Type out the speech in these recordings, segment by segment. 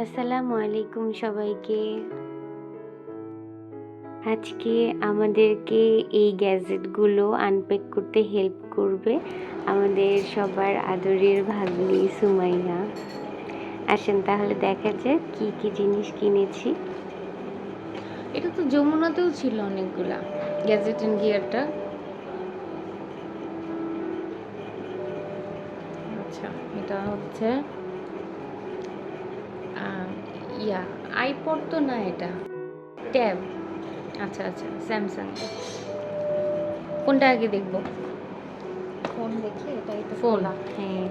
আসসালামু আলাইকুম সবাইকে। আজকে আমাদেরকে এই গ্যাজেটগুলো আনপ্যাক করতে হেল্প করবে আমাদের সবার আদরের ভাগ্নি সুমাইয়া। আসেন তাহলে দেখা যাক কি কি জিনিস কিনেছি। এটা তো যমুনাতেও ছিল অনেকগুলা গ্যাজেট এন্ড গিয়ারটা। আচ্ছা, এটা হচ্ছে আইপড তো না, এটা ট্যাব। আচ্ছা আচ্ছা, স্যামসাং। কোনটা আগে দেখবো? ফোন দেখে এটাই তো ফোন। হ্যাঁ,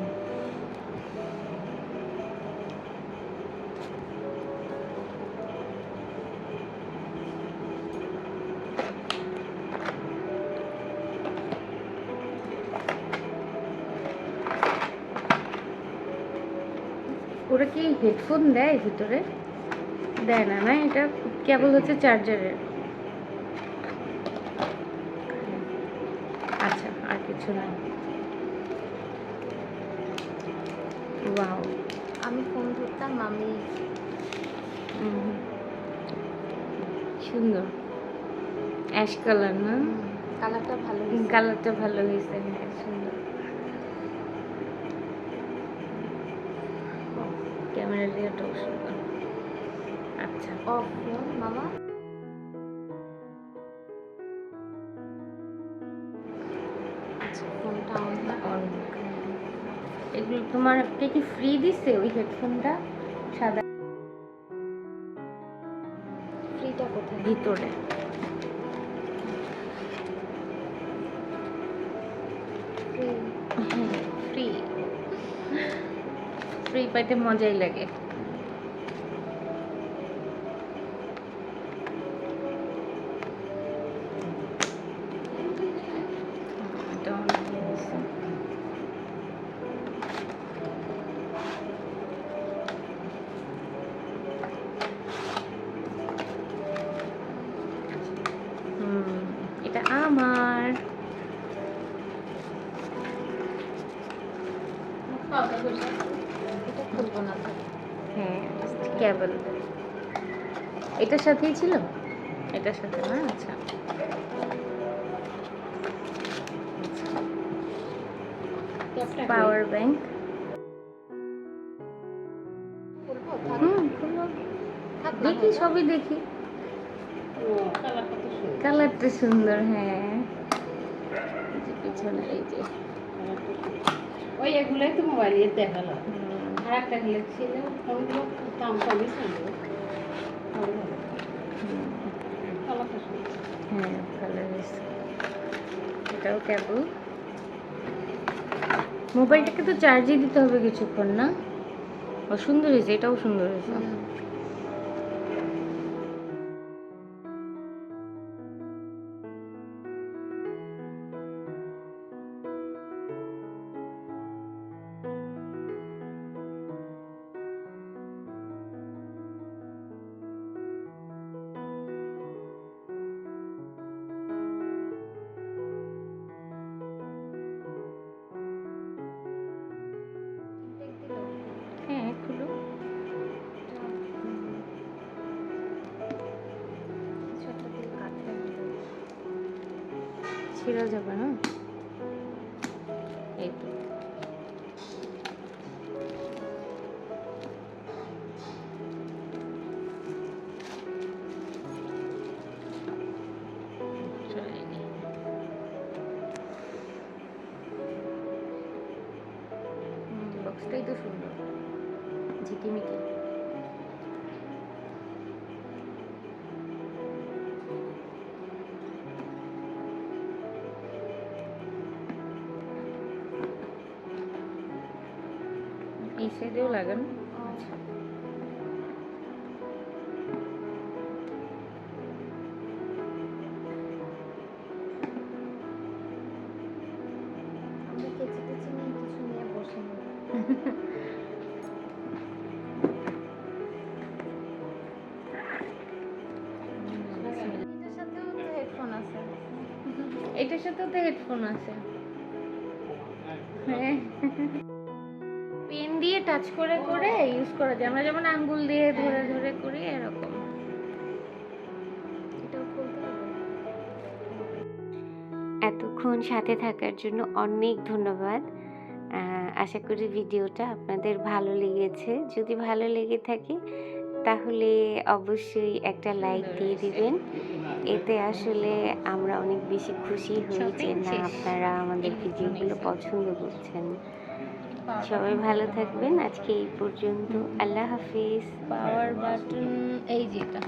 ওরা কি হেডফোন দেয় ভিতরে? দেয় না, না এটা কেবল হচ্ছে চার্জারের। আচ্ছা, আর কিছু না। ওয়াও, আমি ফোন ধরতাম, আমি সুন্দর অ্যাশ কালার না? কালারটা ভালো, কালারটা ভালো হয়েছে, হ্যাঁ সুন্দর। ক্যামেরা রিয়াটাও সুন্দর। আচ্ছা, অফ ফোন মামা। আচ্ছা, ফোনটা অন। এগুলো তোমার কে কি ফ্রি দিছে ওই হেডফোনটা? সাদা ফ্রিটা কোথায়? ভিতরে ফ্রি। ফ্রি পাইতে মজাই লাগে। এটা অনেক দিছে। এটা আমার। এটা খুলবো না তো। হ্যাঁ, কেবল এটার সাথেই ছিল। এটার সাথে না? আচ্ছা, পাওয়ার ব্যাংক। খুলবো? দেখি, সবই দেখি। কালারটা সুন্দর, হ্যাঁ। এই যে পিছনে, এই যে ওই এগুলোই তো মোবাইলে দেখালো। আর একটা ছিল ওগুলো দাম কমই ছিল। হ্যাঁ, কালার হয়েছে। এটাও কেবল। মোবাইলটাকে তো চার্জে দিতে হবে কিছুক্ষণ, না? ও সুন্দর হয়েছে, এটাও সুন্দর হয়েছে। হ্যাঁ, খুলো। ছেড়া যাবে না। এই তো। বক্সটাই তো সুন্দর, ঝিকিমিকি। এই সাইডেও লাগান। আচ্ছা, আমরা কেচি টেচি নিয়ে কিছু নিয়ে বসে নেব। এটার সাথেও তো হেডফোন আছে। এটার সাথেও তো হেডফোন আছে। হ্যাঁ, পেন দিয়ে টাচ করে করে ইউজ করা যায়, আমরা যেমন আঙ্গুল দিয়ে ধরে ধরে করি এরকম। এটাও খুলতে হবে। এতক্ষণ সাথে থাকার জন্য অনেক ধন্যবাদ। আশা করি ভিডিওটা আপনাদের ভালো লেগেছে। যদি ভালো লেগে থাকে তাহলে অবশ্যই একটা লাইক দিয়ে দিবেন। এতে আসলে আমরা অনেক বেশি খুশি হই যে Shopping না শেষ। আপনারা আমাদের ভিডিওগুলো Electronics। পছন্দ করছেন। Power সবাই button ভালো কোনটা? থাকবেন। আজকে এই পর্যন্ত। আল্লাহ হাফিজ। পাওয়ার বাটন এই যেটা।